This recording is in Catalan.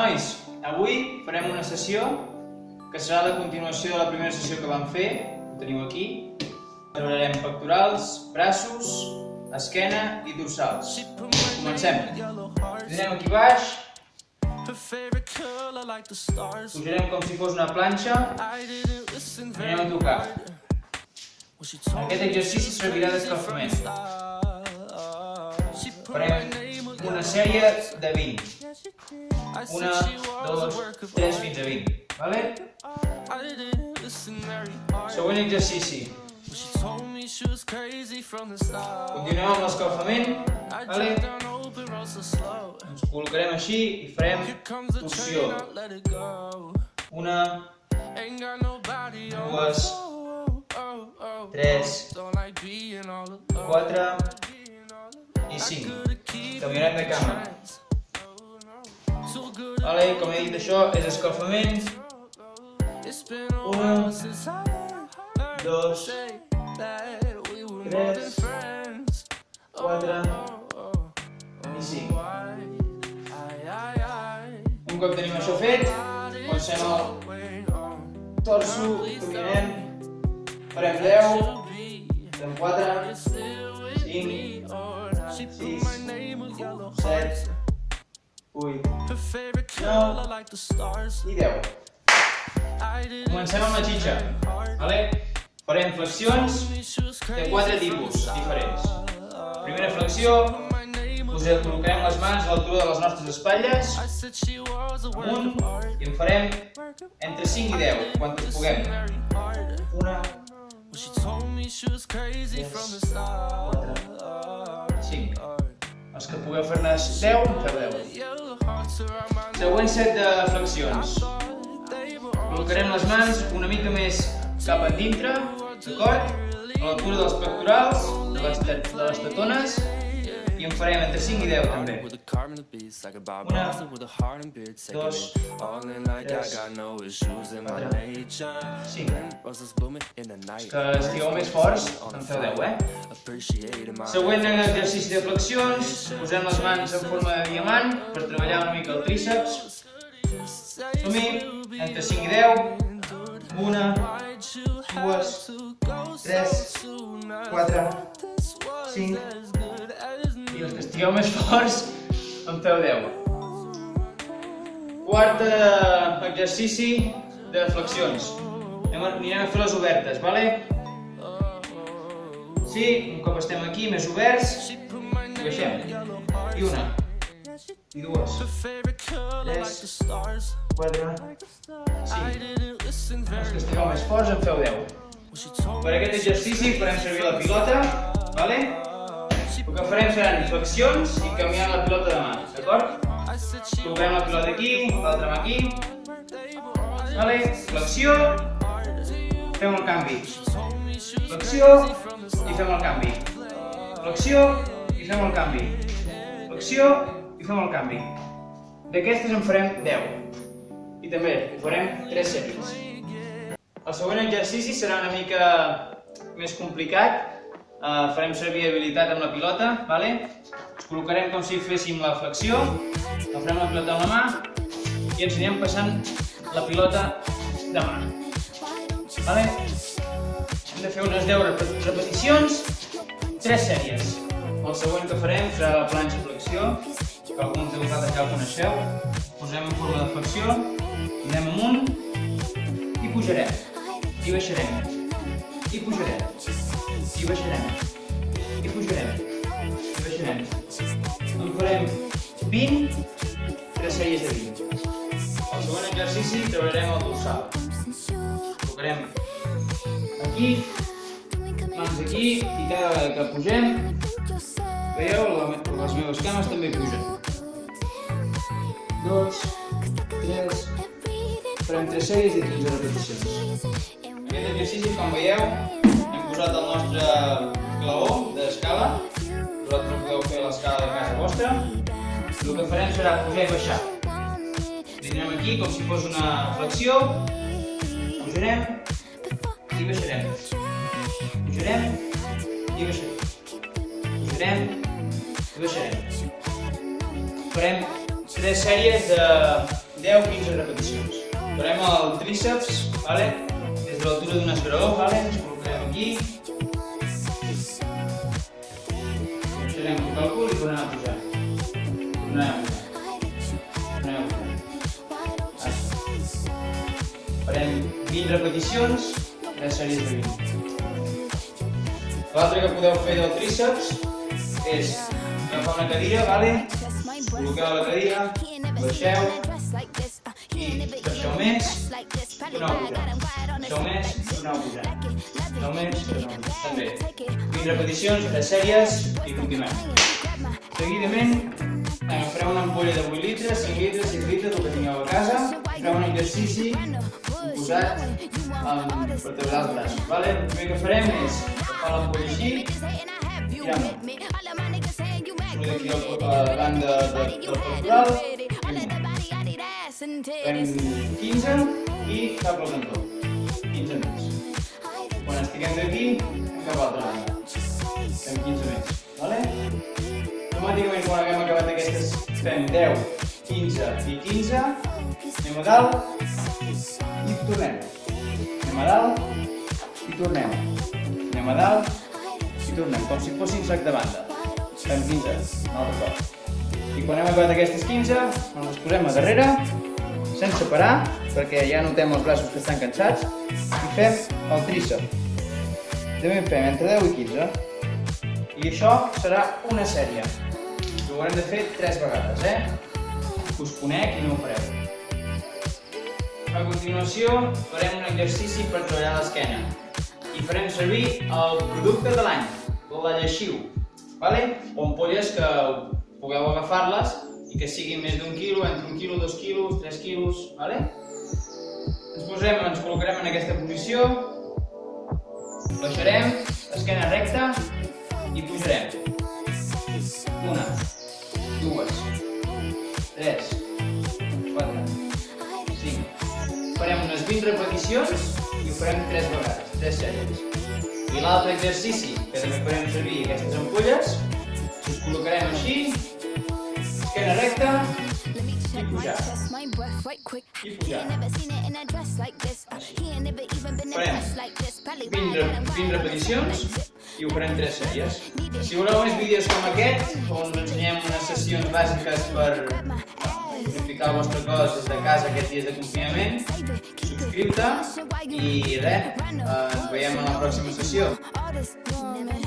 nois, avui farem una sessió que serà la continuació de la primera sessió que vam fer, ho teniu aquí. Treballarem pectorals, braços, esquena i dorsals. Comencem. Anirem aquí baix, pujarem com si fos una planxa, anirem a tocar. Aquest exercici servirà d'escalfament. Farem una sèrie de 20. 1, 2, 3, fins a 20. Vale? Següent exercici. Continuem amb l'escalfament. Vale? Ens col·locarem així i farem torsió. 1, 2, 3, 4 i 5. Canviarem de cama. Vale, com he dit, això és escalfament. 1, 2, 3, 4 i 5. Un cop tenim això fet, comencem el torso, caminarem, farem 10, fem 4, 5, 6, 7, 8, 9 i 10. Comencem amb la xitxa. Farem flexions de 4 tipus diferents. Primera flexió, col·locarem les mans a l'altura de les nostres espatlles, amunt, i en farem entre 5 i 10, quantes puguem. 1, 2, 3, 4, 5. Els que pugueu fer-ne 10, en feu 10. Següent set de flexions. Col·locarem les mans una mica més cap endintre, d'acord? A l'altura dels pectorals, de les tetones, i en farem entre 5 i 10 també. 1, 2, 3, 4, 5. Els que estigueu més forts, en feu 10, Següent exercici de flexions, posem les mans en forma de diamant per treballar una mica el tríceps. Som-hi, entre 5 i 10. 1, 2, 3, 4, 5. I els que estigueu més forts, en feu 10. Quart exercici de flexions. Anirem a fer les obertes, vale? Sí, un cop estem aquí, més oberts, i baixem. I 1, i 2, 3, 4, 5. Els que estigueu més forts, en feu 10. Per aquest exercici farem servir la pilota, vale? El que farem seran flexions i canviant la pilota de mà, d'acord? Col·locarem la pilota aquí, l'altra mà aquí. Vale? Flexió, fem el canvi. Flexió i fem el canvi. Flexió i fem el canvi. Flexió i fem el canvi. D'aquestes en farem 10. I també ho farem 3 sèries. El següent exercici serà una mica més complicat. Farem servir habilitat amb la pilota, vale? Ens col·locarem com si féssim la flexió, agafem la pilota amb la mà i ens anirem passant la pilota de mà. Vale? Hem de fer unes 10 repeticions, 3 sèries. El següent que farem serà la planxa flexió, que alguns de vosaltres ja el coneixeu. Posem en forma de flexió, anem amunt i pujarem, i baixarem, i pujarem, i baixarem, i pujarem, i baixarem. En farem 20, 3 sèries de 20. El següent exercici treballarem el dorsal. Col·locarem aquí, mans aquí, i cada vegada que pugem, veieu, les meves cames també pugen. 2, 3, farem 3 sèries de 15 repeticions. Aquest exercici, com veieu, hem posat el nostre claó d'escala. Vosaltres podeu fer l'escala de casa vostra. El que farem serà pujar i baixar. Anirem aquí com si fos una flexió. Pujarem i baixarem. Pujarem i baixarem. Pujarem i baixarem. Farem 3 sèries de 10-15 repeticions. Farem el tríceps, vale? Des de l'altura d'un esgraó, vale? Ens col·locarem aquí. Baixarem el càlcul i tornem a pujar. Farem 20 repeticions, 3 sèries de 20. L'altre que podeu fer del tríceps és agafar una cadira, vale? Col·loqueu la cadira, baixeu i baixeu més, torneu a pujar. Baixeu més, torneu a pujar. Baixeu més, torneu a pujar. També. 20 repeticions, 3 sèries i continuem. Seguidament, fareu una ampolla de 8 litres, 5 litres, 6 litres, el que tingueu a casa. Fareu un exercici posat per treballar els braços. El primer que farem és agafar l'ampolla així, tirar-la. Sortir d'aquí a la banda del pectoral i fem 15 i cap al cantó. 15 més. Quan estiguem d'aquí, cap a l'altra banda. Fem 15 més. Automàticament, quan haguem acabat aquestes, fem 10, 15 i 15. Anem a dalt i tornem. Anem a dalt i tornem. Anem a dalt i tornem, com si fossin sac de banda. Fem 15, un altre cop. I quan hem acabat aquestes 15, ens les posem a darrere, sense parar, perquè ja notem els braços que estan cansats, i fem el tríceps. També en fem entre 10 i 15. I això serà una sèrie. Ho haurem de fer 3 vegades, Us conec i no ho fareu. A continuació, farem un exercici per treballar l'esquena. I farem servir el producte de l'any, la lleixiu. O ampolles que pugueu agafar-les i que siguin més d'un quilo, entre 1 quilo, 2 quilos, 3 quilos. Ens col·locarem en aquesta posició, baixarem, esquena recta i pujarem. 1, 2, 3, 4, 5. Farem unes 20 repeticions i ho farem 3 vegades, 3 sèries. I l'altre exercici, que també farem servir aquestes ampolles, us col·locarem així, esquena recta i pujar. I pujar. Farem 20 repeticions i ho farem 3 sèries. Si voleu més vídeos com aquest, on us ensenyem unes sessions bàsiques per purificar el vostre cos des de casa aquests dies de confinament, subscriu-te i res, ens veiem en la pròxima sessió.